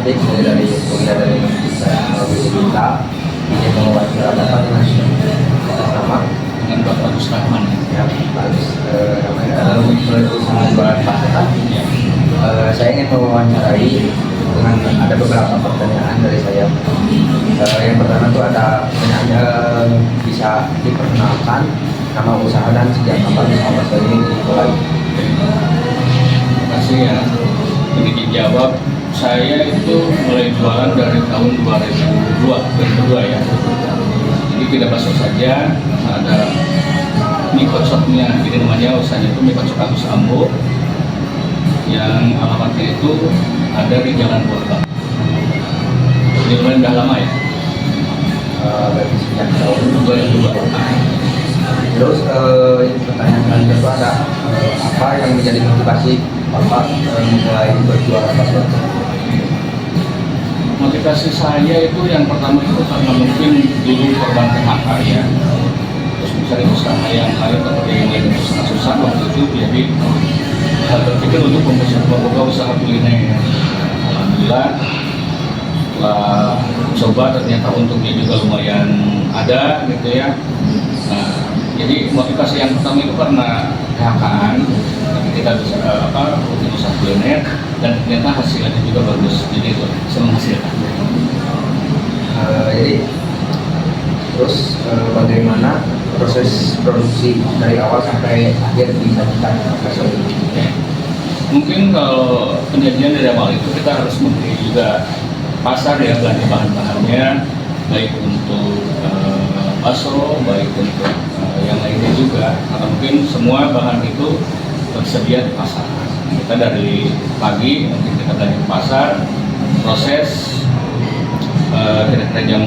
informatik, saya dari kuliah dari Universitas Digital. Ini mewawancara Bapak dengan atas nama dengan Bapak Rusrahman. yang bagus namanya adalah usaha jualan pasokan. Saya ingin mewawancarai dengan ada beberapa pertanyaan dari saya. Yang pertama itu ada pertanyaan, bisa diperkenalkan nama usaha dan sejak kapan usaha ini dimulai? Terima kasih ya. Ini dijawab, saya itu mulai jualan dari tahun 2002 ya. Jadi tidak masuk saja, ada mie kocoknya, jadi namanya usahanya itu mie kocok Agus Ambo, yang alamatnya itu ada di Jalan Burka. Jadi lumayan udah lama ya. Berarti sejak tahun 2002. Terus pertanyaan selanjutnya itu ada apa yang menjadi motivasi Bapak mulai berjualan bakso? Motivasi saya itu yang pertama itu karena mungkin dulu korban PHK ya, terus mencari usaha yang lain seperti yang lain susah waktu itu, jadi saya berpikir untuk membuka usaha kuliner. Alhamdulillah setelah coba ternyata untungnya juga lumayan ada gitu ya. Nah, jadi motivasi yang pertama itu karena PHK-an kita bisa bikin usaha kuliner dan ternyata hasilnya juga bagus, jadi itu menghasilkan. Jadi terus bagaimana proses produksi dari awal sampai akhir disajikan bakso ini? Mungkin kalau penyajian dari awal itu kita harus membeli juga pasar ya, belanja bahan-bahannya baik untuk bakso, baik untuk yang lainnya juga, karena mungkin semua bahan itu tersedia di pasar. Kita dari pagi mungkin kita belanja ke pasar, proses kira-kira jam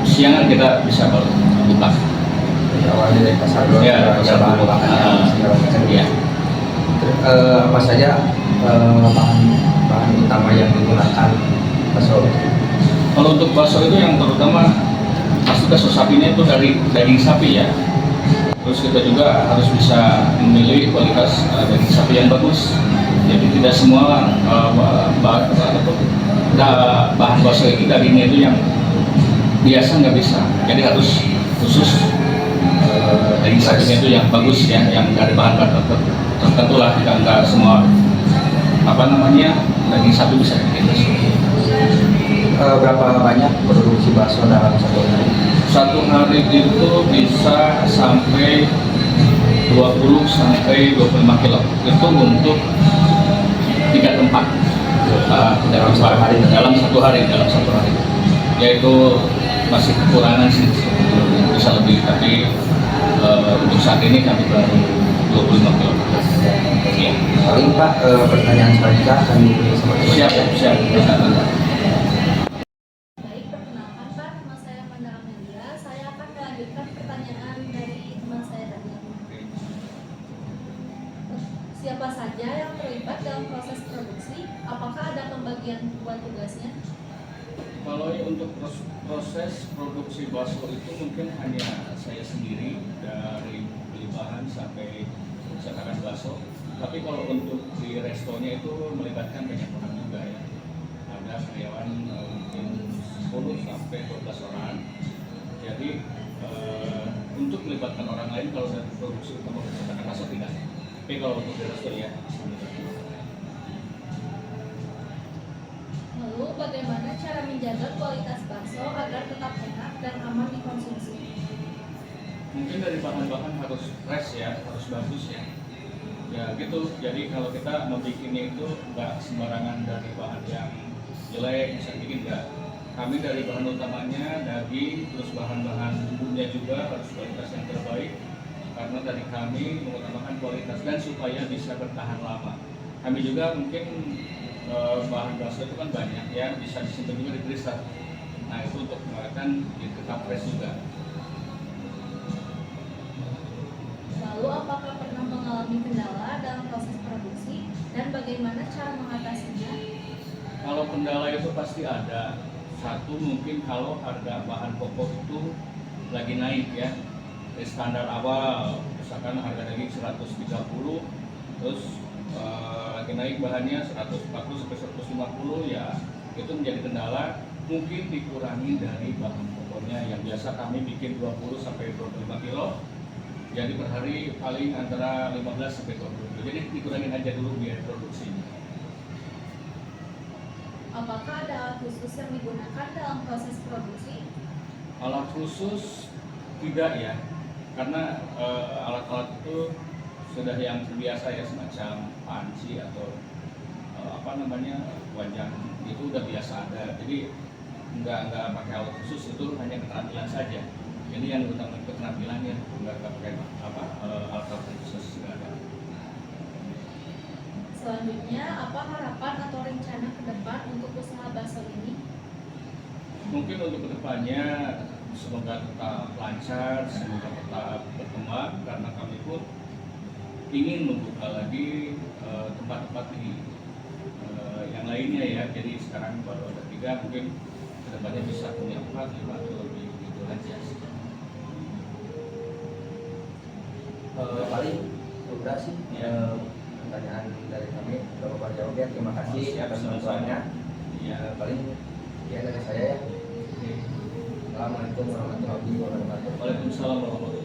siangan kita bisa baru buka. Awalnya dari pasar dulu, Ya, ada bahan bahannya segala macam. Ya. Apa saja bahan utama yang digunakan bakso? Kalau untuk bakso itu yang terutama pasti bakso sapinya itu dari daging sapi ya. Terus kita juga harus bisa memilih kualitas daging sapi yang bagus. Jadi tidak semua bahan bakso itu dagingnya itu yang biasa nggak bisa. Jadi harus khusus daging sapinya itu yang bagus ya, yang dari bahan-bahan tertentu lah. Nggak semua daging sapi bisa bikin bakso. Berapa banyak produksi bakso dalam satu hari? Satu hari itu bisa sampai 20 sampai 25 kilo. Itu untuk 3 tempat. Dalam satu hari. Yaitu masih kekurangan sih, bisa lebih, tapi untuk saat ini kami baru 25 kilo. Ya. Paling Pak, pertanyaan selanjutnya akan dipilih sama teman. Siap. Baik, perkenalkan Pak, nama saya Manda Amelia. Saya akan melanjutkan pertanyaan dari teman saya tadi. Siapa saja yang terlibat dalam proses produksi? Apakah ada pembagian tugasnya? Kalau untuk proses produksi bakso itu mungkin hanya saya sendiri, dari beli bahan sampai cetakan bakso. Tapi kalau untuk di restonya itu melibatkan banyak orang juga ya. Ada karyawan mungkin 10 sampai 12 orang. Jadi untuk melibatkan orang lain kalau dari produksi utama cetakan bakso tidak. Tapi kalau untuk di resto ya. Lalu, bagaimana cara menjaga kualitas bakso agar tetap enak dan aman dikonsumsi? Mungkin dari bahan-bahan harus fresh ya, harus bagus ya. Ya gitu, jadi kalau kita membikinnya itu nggak sembarangan dari bahan yang jelek, bisa bikin nggak. Kami dari bahan utamanya daging, terus bahan-bahan bumbunya juga harus kualitas yang terbaik. Karena dari kami mengutamakan kualitas dan supaya bisa bertahan lama. Kami juga mungkin bahan bakso itu kan banyak ya, bisa disimpan juga di freezer. Nah itu untuk mengatakan tetap fresh juga. Lalu, apakah pernah mengalami kendala dalam proses produksi dan bagaimana cara mengatasinya? Kalau kendala itu pasti ada. Satu mungkin kalau harga bahan pokok itu lagi naik ya. Dari standar awal, misalkan harga daging 130, terus lagi naik bahannya 140 sampai 150 ya, itu menjadi kendala. Mungkin dikurangi dari bahan pokoknya yang biasa kami bikin 20 sampai 25 kilo, jadi per hari paling antara 15 sampai 20 kilo. Jadi dikurangin aja dulu biaya produksinya. Apakah ada alat khusus yang digunakan dalam proses produksi? Alat khusus tidak ya, karena alat-alat itu sudah yang terbiasa ya, semacam panci atau wajan itu udah biasa ada. Jadi nggak pakai alat khusus, itu hanya keterampilan saja. Jadi yang utama keterampilan ya, nggak pakai alat-alat khusus, nggak ada. Selanjutnya, apa harapan atau rencana ke depan untuk usaha bakso ini? Mungkin untuk kedepannya semoga tetap lancar, semoga tetap berkembang, karena kami pun ingin membuka lagi tempat-tempat di yang lainnya ya. Jadi sekarang baru ada 3, mungkin kedepannya bisa punya 4, 5 atau lebih, gitu aja. Paling udah sih Ya. pertanyaan dari kami. Bapak jawab ya, terima kasih atas bantuannya. Ya. Paling ya dari saya ya. Oke. Assalamualaikum warahmatullahi wabarakatuh. Waalaikumsalam warahmatullahi wabarakatuh.